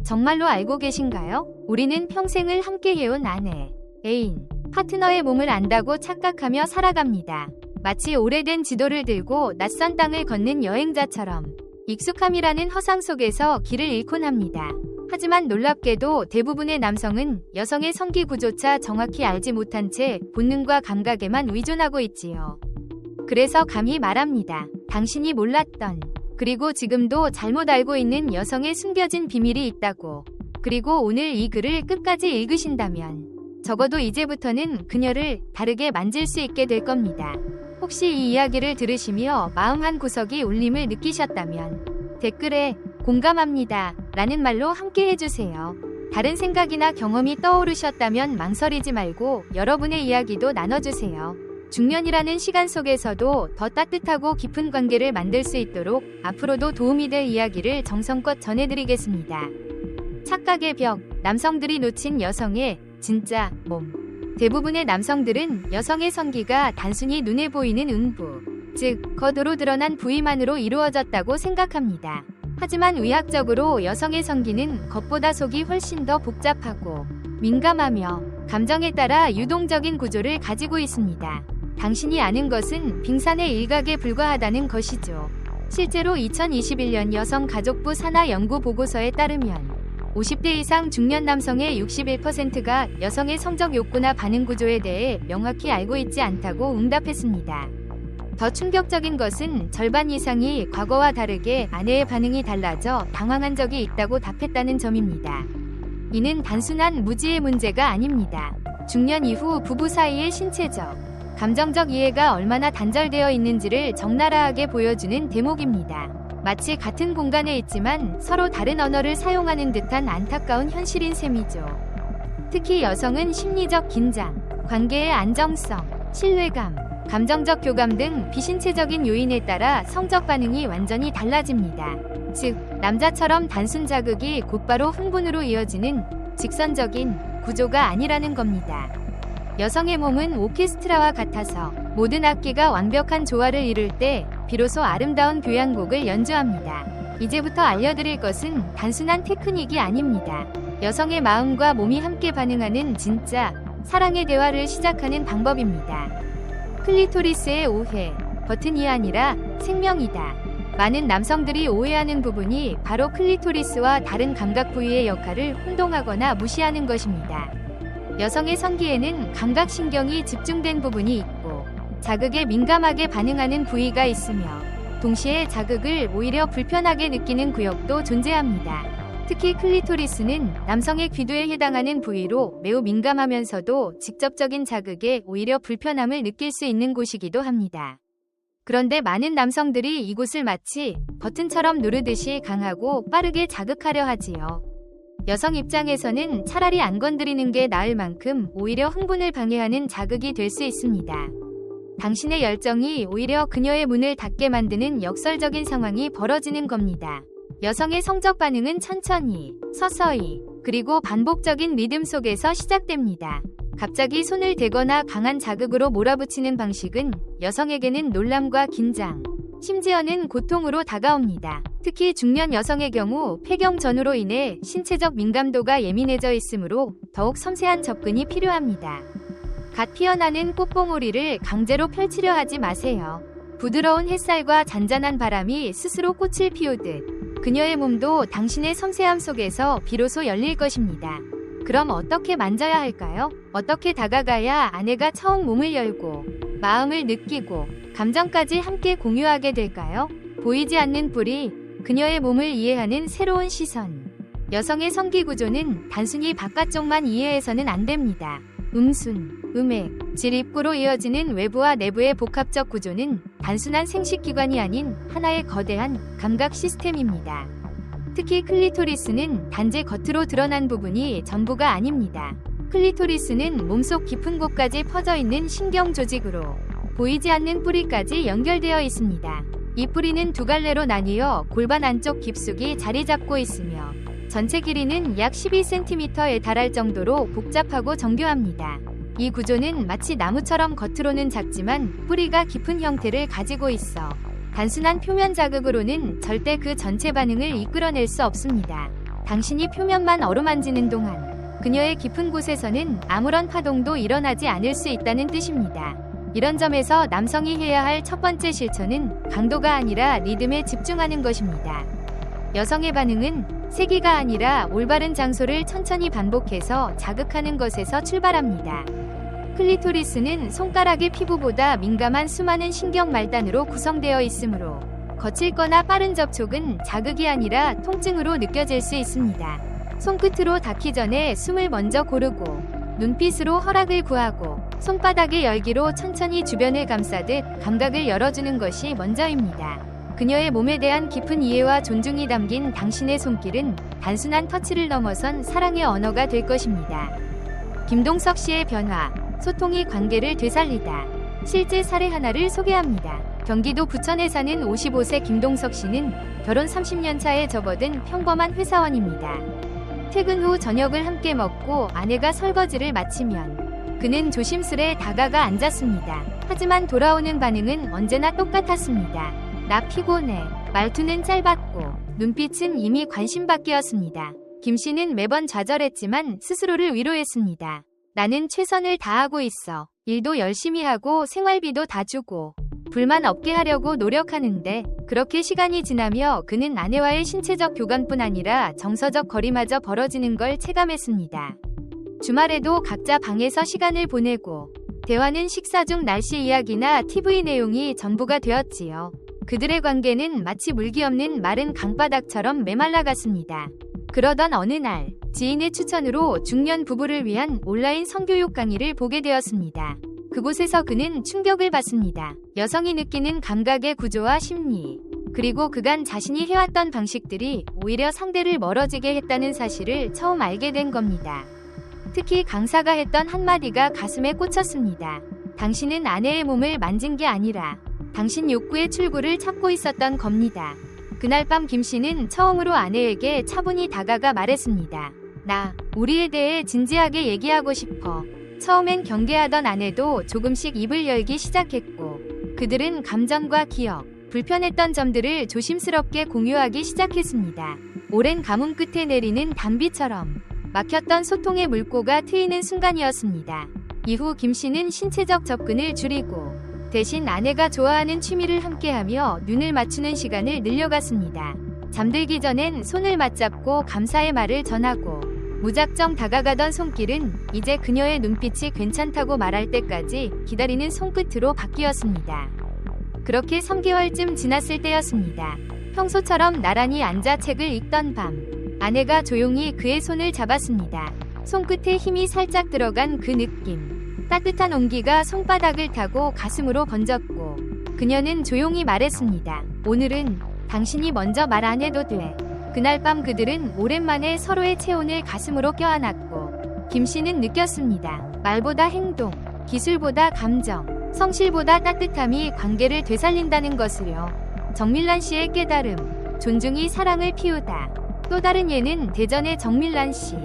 정말로 알고 계신가요? 우리는 평생을 함께 해온 아내, 애인, 파트너의 몸을 안다고 착각하며 살아갑니다. 마치 오래된 지도를 들고 낯선 땅을 걷는 여행자처럼 익숙함이라는 허상 속에서 길을 잃곤 합니다. 하지만 놀랍게도 대부분의 남성은 여성의 성기 구조차 정확히 알지 못한 채 본능과 감각에만 의존하고 있지요. 그래서 감히 말합니다. 당신이 몰랐던, 그리고 지금도 잘못 알고 있는 여성의 숨겨진 비밀이 있다고. 그리고 오늘 이 글을 끝까지 읽으신다면 적어도 이제부터는 그녀를 다르게 만질 수 있게 될 겁니다. 혹시 이 이야기를 들으시며 마음 한 구석이 울림을 느끼셨다면 댓글에 공감합니다 라는 말로 함께 해주세요. 다른 생각이나 경험이 떠오르셨다면 망설이지 말고 여러분의 이야기도 나눠주세요. 중년이라는 시간 속에서도 더 따뜻하고 깊은 관계를 만들 수 있도록 앞으로도 도움이 될 이야기를 정성껏 전해드리겠습니다. 착각의 벽, 남성들이 놓친 여성의 진짜 몸. 대부분의 남성들은 여성의 성기가 단순히 눈에 보이는 음부, 즉 겉으로 드러난 부위만으로 이루어졌다고 생각합니다. 하지만 의학적으로 여성의 성기는 겉보다 속이 훨씬 더 복잡하고 민감하며 감정에 따라 유동적인 구조를 가지고 있습니다. 당신이 아는 것은 빙산의 일각에 불과하다는 것이죠. 실제로 2021년 여성가족부 산하 연구 보고서에 따르면 50대 이상 중년 남성의 61%가 여성의 성적 욕구나 반응 구조에 대해 명확히 알고 있지 않다고 응답했습니다. 더 충격적인 것은 절반 이상이 과거와 다르게 아내의 반응이 달라져 당황한 적이 있다고 답했다는 점입니다. 이는 단순한 무지의 문제가 아닙니다. 중년 이후 부부 사이의 신체적, 감정적 이해가 얼마나 단절되어 있는지를 적나라하게 보여주는 대목입니다. 마치 같은 공간에 있지만 서로 다른 언어를 사용하는 듯한 안타까운 현실인 셈이죠. 특히 여성은 심리적 긴장, 관계의 안정성, 신뢰감, 감정적 교감 등 비신체적인 요인에 따라 성적 반응이 완전히 달라집니다. 즉, 남자처럼 단순 자극이 곧바로 흥분으로 이어지는 직선적인 구조가 아니라는 겁니다. 여성의 몸은 오케스트라와 같아서 모든 악기가 완벽한 조화를 이룰 때 비로소 아름다운 교향곡을 연주합니다. 이제부터 알려드릴 것은 단순한 테크닉이 아닙니다. 여성의 마음과 몸이 함께 반응하는 진짜 사랑의 대화를 시작하는 방법입니다. 클리토리스의 오해, 버튼이 아니라 생명이다. 많은 남성들이 오해하는 부분이 바로 클리토리스와 다른 감각 부위의 역할을 혼동하거나 무시하는 것입니다. 여성의 성기에는 감각신경이 집중된 부분이 있고 자극에 민감하게 반응하는 부위가 있으며 동시에 자극을 오히려 불편하게 느끼는 구역도 존재합니다. 특히 클리토리스는 남성의 귀두에 해당하는 부위로 매우 민감하면서도 직접적인 자극에 오히려 불편함을 느낄 수 있는 곳이기도 합니다. 그런데 많은 남성들이 이곳을 마치 버튼처럼 누르듯이 강하고 빠르게 자극하려 하지요. 여성 입장에서는 차라리 안 건드리는 게 나을 만큼 오히려 흥분을 방해하는 자극이 될 수 있습니다. 당신의 열정이 오히려 그녀의 문을 닫게 만드는 역설적인 상황이 벌어지는 겁니다. 여성의 성적 반응은 천천히, 서서히, 그리고 반복적인 리듬 속에서 시작됩니다. 갑자기 손을 대거나 강한 자극으로 몰아붙이는 방식은 여성에게는 놀람과 긴장, 심지어는 고통으로 다가옵니다. 특히 중년 여성의 경우 폐경 전후로 인해 신체적 민감도가 예민해져 있으므로 더욱 섬세한 접근이 필요합니다. 갓 피어나는 꽃봉오리를 강제로 펼치려 하지 마세요. 부드러운 햇살과 잔잔한 바람이 스스로 꽃을 피우듯 그녀의 몸도 당신의 섬세함 속에서 비로소 열릴 것입니다. 그럼 어떻게 만져야 할까요? 어떻게 다가가야 아내가 처음 몸을 열고 마음을 느끼고 감정까지 함께 공유하게 될까요? 보이지 않는 뿌리, 그녀의 몸을 이해하는 새로운 시선. 여성의 성기 구조는 단순히 바깥쪽만 이해해서는 안 됩니다. 음순, 음액, 질 입구로 이어지는 외부와 내부의 복합적 구조는 단순한 생식기관이 아닌 하나의 거대한 감각 시스템입니다. 특히 클리토리스는 단지 겉으로 드러난 부분이 전부가 아닙니다. 클리토리스는 몸속 깊은 곳까지 퍼져 있는 신경 조직으로 보이지 않는 뿌리까지 연결되어 있습니다. 이 뿌리는 두 갈래로 나뉘어 골반 안쪽 깊숙이 자리 잡고 있으며 전체 길이는 약 12cm에 달할 정도로 복잡하고 정교합니다. 이 구조는 마치 나무처럼 겉으로는 작지만 뿌리가 깊은 형태를 가지고 있어 단순한 표면 자극으로는 절대 그 전체 반응을 이끌어낼 수 없습니다. 당신이 표면만 어루만지는 동안 그녀의 깊은 곳에서는 아무런 파동도 일어나지 않을 수 있다는 뜻입니다. 이런 점에서 남성이 해야 할 첫 번째 실천은 강도가 아니라 리듬에 집중하는 것입니다. 여성의 반응은 세기가 아니라 올바른 장소를 천천히 반복해서 자극하는 것에서 출발합니다. 클리토리스는 손가락의 피부보다 민감한 수많은 신경 말단으로 구성되어 있으므로 거칠거나 빠른 접촉은 자극이 아니라 통증으로 느껴질 수 있습니다. 손끝으로 닿기 전에 숨을 먼저 고르고 눈빛으로 허락을 구하고 손바닥의 열기로 천천히 주변을 감싸듯 감각을 열어주는 것이 먼저입니다. 그녀의 몸에 대한 깊은 이해와 존중이 담긴 당신의 손길은 단순한 터치를 넘어선 사랑의 언어가 될 것입니다. 김동석 씨의 변화, 소통이 관계를 되살리다. 실제 사례 하나를 소개합니다. 경기도 부천에 사는 55세 김동석 씨는 결혼 30년 차에 접어든 평범한 회사원입니다. 퇴근 후 저녁을 함께 먹고 아내가 설거지를 마치면 그는 조심스레 다가가 앉았습니다. 하지만 돌아오는 반응은 언제나 똑같았습니다. 나 피곤해. 말투는 짧았고 눈빛은 이미 관심받기였습니다. 김 씨는 매번 좌절했지만 스스로를 위로했습니다. 나는 최선을 다하고 있어. 일도 열심히 하고 생활비도 다 주고 불만 없게 하려고 노력하는데. 그렇게 시간이 지나며 그는 아내와의 신체적 교감뿐 아니라 정서적 거리마저 벌어지는 걸 체감했습니다. 주말에도 각자 방에서 시간을 보내고 대화는 식사 중 날씨 이야기나 TV 내용이 전부가 되었지요. 그들의 관계는 마치 물기 없는 마른 강바닥처럼 메말라갔습니다. 그러던 어느 날 지인의 추천으로 중년 부부를 위한 온라인 성교육 강의를 보게 되었습니다. 그곳에서 그는 충격을 받습니다. 여성이 느끼는 감각의 구조와 심리, 그리고 그간 자신이 해왔던 방식들이 오히려 상대를 멀어지게 했다는 사실을 처음 알게 된 겁니다. 특히 강사가 했던 한마디가 가슴에 꽂혔습니다. 당신은 아내의 몸을 만진 게 아니라 당신 욕구의 출구를 찾고 있었던 겁니다. 그날 밤 김 씨는 처음으로 아내에게 차분히 다가가 말했습니다. 우리에 대해 진지하게 얘기하고 싶어. 처음엔 경계하던 아내도 조금씩 입을 열기 시작했고 그들은 감정과 기억, 불편했던 점들을 조심스럽게 공유하기 시작했습니다. 오랜 가뭄 끝에 내리는 단비처럼 막혔던 소통의 물꼬가 트이는 순간이었습니다. 이후 김 씨는 신체적 접근을 줄이고 대신 아내가 좋아하는 취미를 함께하며 눈을 맞추는 시간을 늘려갔습니다. 잠들기 전엔 손을 맞잡고 감사의 말을 전하고 무작정 다가가던 손길은 이제 그녀의 눈빛이 괜찮다고 말할 때까지 기다리는 손끝으로 바뀌었습니다. 그렇게 3개월쯤 지났을 때였습니다. 평소처럼 나란히 앉아 책을 읽던 밤, 아내가 조용히 그의 손을 잡았습니다. 손끝에 힘이 살짝 들어간 그 느낌, 따뜻한 온기가 손바닥을 타고 가슴으로 번졌고 그녀는 조용히 말했습니다. 오늘은 당신이 먼저 말 안 해도 돼. 그날 밤 그들은 오랜만에 서로의 체온을 가슴으로 껴안았고 김 씨는 느꼈습니다. 말보다 행동, 기술보다 감정, 성실보다 따뜻함이 관계를 되살린다는 것을요. 정밀란 씨의 깨달음, 존중이 사랑을 피우다. 또 다른 예는 대전의 정밀란 씨,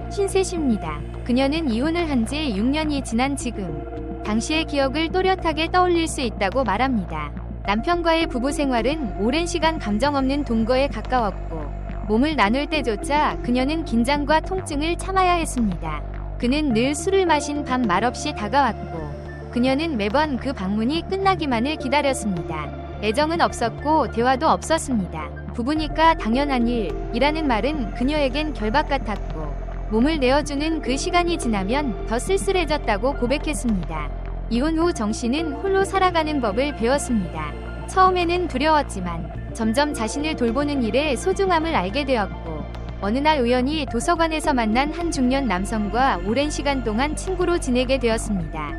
53입니다. 그녀는 이혼을 한 지 6년이 지난 지금 당시의 기억을 또렷하게 떠올릴 수 있다고 말합니다. 남편과의 부부 생활은 오랜 시간 감정 없는 동거에 가까웠고 몸을 나눌 때조차 그녀는 긴장과 통증을 참아야 했습니다. 그는 늘 술을 마신 밤 말없이 다가왔고 그녀는 매번 그 방문이 끝나기만을 기다렸습니다. 애정은 없었고 대화도 없었습니다. 부부니까 당연한 일이라는 말은 그녀에겐 결박 같았고 몸을 내어주는 그 시간이 지나면 더 쓸쓸해졌다고 고백했습니다. 이혼 후 정 씨는 홀로 살아가는 법을 배웠습니다. 처음에는 두려웠지만 점점 자신을 돌보는 일의 소중함을 알게 되었고 어느 날 우연히 도서관에서 만난 한 중년 남성과 오랜 시간 동안 친구로 지내게 되었습니다.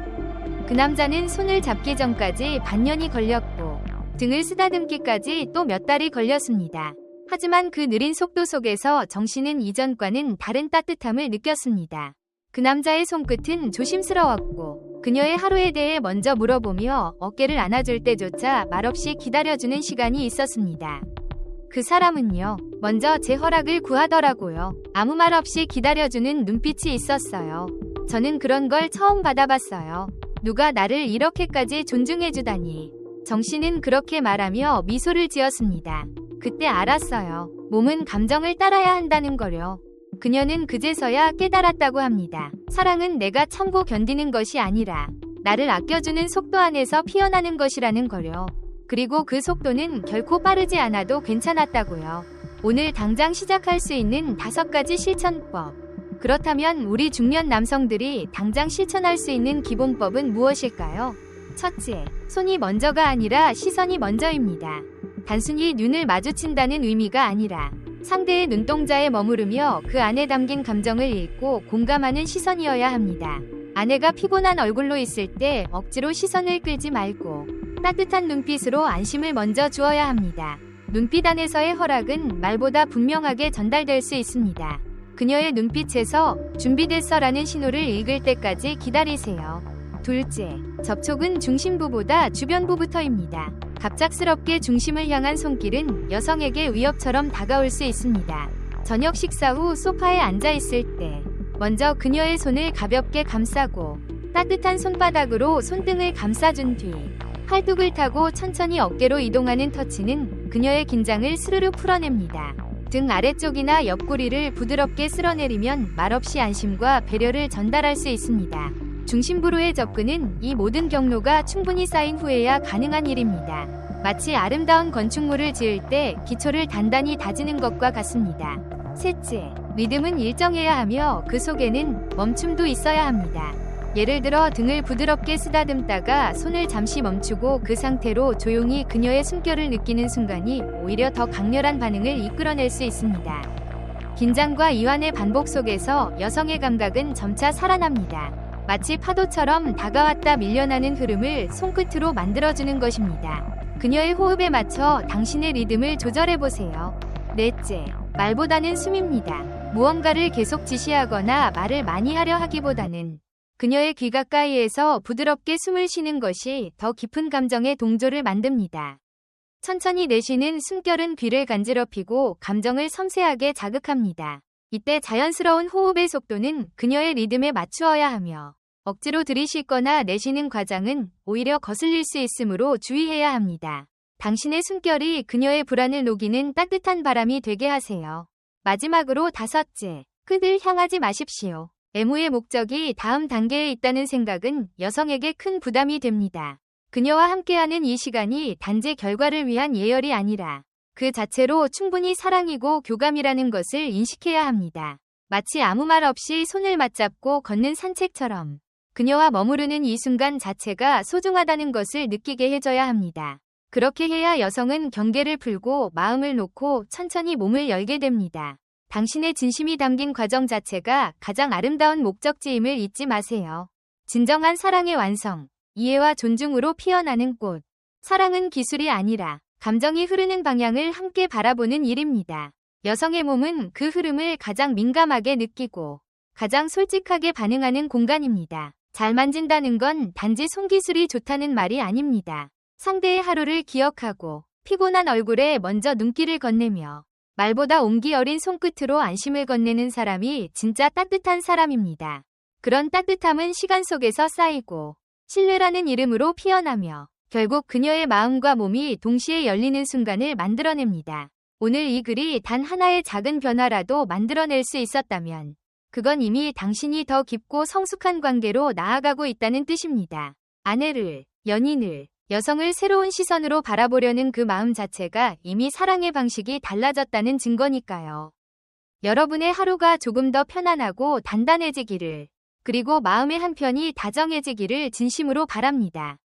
그 남자는 손을 잡기 전까지 반년이 걸렸고 등을 쓰다듬기까지 또 몇 달이 걸렸습니다. 하지만 그 느린 속도 속에서 정 씨는 이전과는 다른 따뜻함을 느꼈습니다. 그 남자의 손끝은 조심스러웠고 그녀의 하루에 대해 먼저 물어보며 어깨를 안아줄 때조차 말없이 기다려주는 시간이 있었습니다. 그 사람은요, 먼저 제 허락을 구하더라고요. 아무 말 없이 기다려주는 눈빛이 있었어요. 저는 그런 걸 처음 받아봤어요. 누가 나를 이렇게까지 존중해주다니. 정 씨는 그렇게 말하며 미소를 지었습니다. 그때 알았어요. 몸은 감정을 따라야 한다는 거려. 그녀는 그제서야 깨달았다고 합니다. 사랑은 내가 참고 견디는 것이 아니라 나를 아껴주는 속도 안에서 피어나는 것이라는 거려. 그리고 그 속도는 결코 빠르지 않아도 괜찮았다고요. 오늘 당장 시작할 수 있는 5가지 실천법. 그렇다면 우리 중년 남성들이 당장 실천할 수 있는 기본법은 무엇일까요? 첫째, 손이 먼저가 아니라 시선이 먼저입니다. 단순히 눈을 마주친다는 의미가 아니라 상대의 눈동자에 머무르며 그 안에 담긴 감정을 읽고 공감하는 시선이어야 합니다. 아내가 피곤한 얼굴로 있을 때 억지로 시선을 끌지 말고 따뜻한 눈빛으로 안심을 먼저 주어야 합니다. 눈빛 안에서의 허락은 말보다 분명하게 전달될 수 있습니다. 그녀의 눈빛에서 준비됐어라는 신호를 읽을 때까지 기다리세요. 둘째, 접촉은 중심부보다 주변부부터입니다. 갑작스럽게 중심을 향한 손길은 여성에게 위협처럼 다가올 수 있습니다. 저녁 식사 후 소파에 앉아 있을 때 먼저 그녀의 손을 가볍게 감싸고 따뜻한 손바닥으로 손등을 감싸준 뒤 팔뚝을 타고 천천히 어깨로 이동하는 터치는 그녀의 긴장을 스르르 풀어냅니다. 등 아래쪽이나 옆구리를 부드럽게 쓸어내리면 말없이 안심과 배려를 전달할 수 있습니다. 중심부로의 접근은 이 모든 경로가 충분히 쌓인 후에야 가능한 일입니다. 마치 아름다운 건축물을 지을 때 기초를 단단히 다지는 것과 같습니다. 셋째, 리듬은 일정해야 하며 그 속에는 멈춤도 있어야 합니다. 예를 들어 등을 부드럽게 쓰다듬다가 손을 잠시 멈추고 그 상태로 조용히 그녀의 숨결을 느끼는 순간이 오히려 더 강렬한 반응을 이끌어낼 수 있습니다. 긴장과 이완의 반복 속에서 여성의 감각은 점차 살아납니다. 마치 파도처럼 다가왔다 밀려나는 흐름을 손끝으로 만들어주는 것입니다. 그녀의 호흡에 맞춰 당신의 리듬을 조절해보세요. 넷째, 말보다는 숨입니다. 무언가를 계속 지시하거나 말을 많이 하려 하기보다는 그녀의 귀 가까이에서 부드럽게 숨을 쉬는 것이 더 깊은 감정의 동조를 만듭니다. 천천히 내쉬는 숨결은 귀를 간지럽히고 감정을 섬세하게 자극합니다. 이때 자연스러운 호흡의 속도는 그녀의 리듬에 맞추어야 하며 억지로 들이쉬거나 내쉬는 과정은 오히려 거슬릴 수 있으므로 주의해야 합니다. 당신의 숨결이 그녀의 불안을 녹이는 따뜻한 바람이 되게 하세요. 마지막으로 다섯째, 끝을 향하지 마십시오. 애무의 목적이 다음 단계에 있다는 생각은 여성에게 큰 부담이 됩니다. 그녀와 함께하는 이 시간이 단지 결과를 위한 예열이 아니라 그 자체로 충분히 사랑이고 교감이라는 것을 인식해야 합니다. 마치 아무 말 없이 손을 맞잡고 걷는 산책처럼 그녀와 머무르는 이 순간 자체가 소중하다는 것을 느끼게 해줘야 합니다. 그렇게 해야 여성은 경계를 풀고 마음을 놓고 천천히 몸을 열게 됩니다. 당신의 진심이 담긴 과정 자체가 가장 아름다운 목적지임을 잊지 마세요. 진정한 사랑의 완성, 이해와 존중으로 피어나는 꽃. 사랑은 기술이 아니라 감정이 흐르는 방향을 함께 바라보는 일입니다. 여성의 몸은 그 흐름을 가장 민감하게 느끼고 가장 솔직하게 반응하는 공간입니다. 잘 만진다는 건 단지 손기술이 좋다는 말이 아닙니다. 상대의 하루를 기억하고 피곤한 얼굴에 먼저 눈길을 건네며 말보다 온기 어린 손끝으로 안심을 건네는 사람이 진짜 따뜻한 사람입니다. 그런 따뜻함은 시간 속에서 쌓이고 신뢰라는 이름으로 피어나며 결국 그녀의 마음과 몸이 동시에 열리는 순간을 만들어냅니다. 오늘 이 글이 단 하나의 작은 변화라도 만들어낼 수 있었다면 그건 이미 당신이 더 깊고 성숙한 관계로 나아가고 있다는 뜻입니다. 아내를, 연인을, 여성을 새로운 시선으로 바라보려는 그 마음 자체가 이미 사랑의 방식이 달라졌다는 증거니까요. 여러분의 하루가 조금 더 편안하고 단단해지기를, 그리고 마음의 한편이 다정해지기를 진심으로 바랍니다.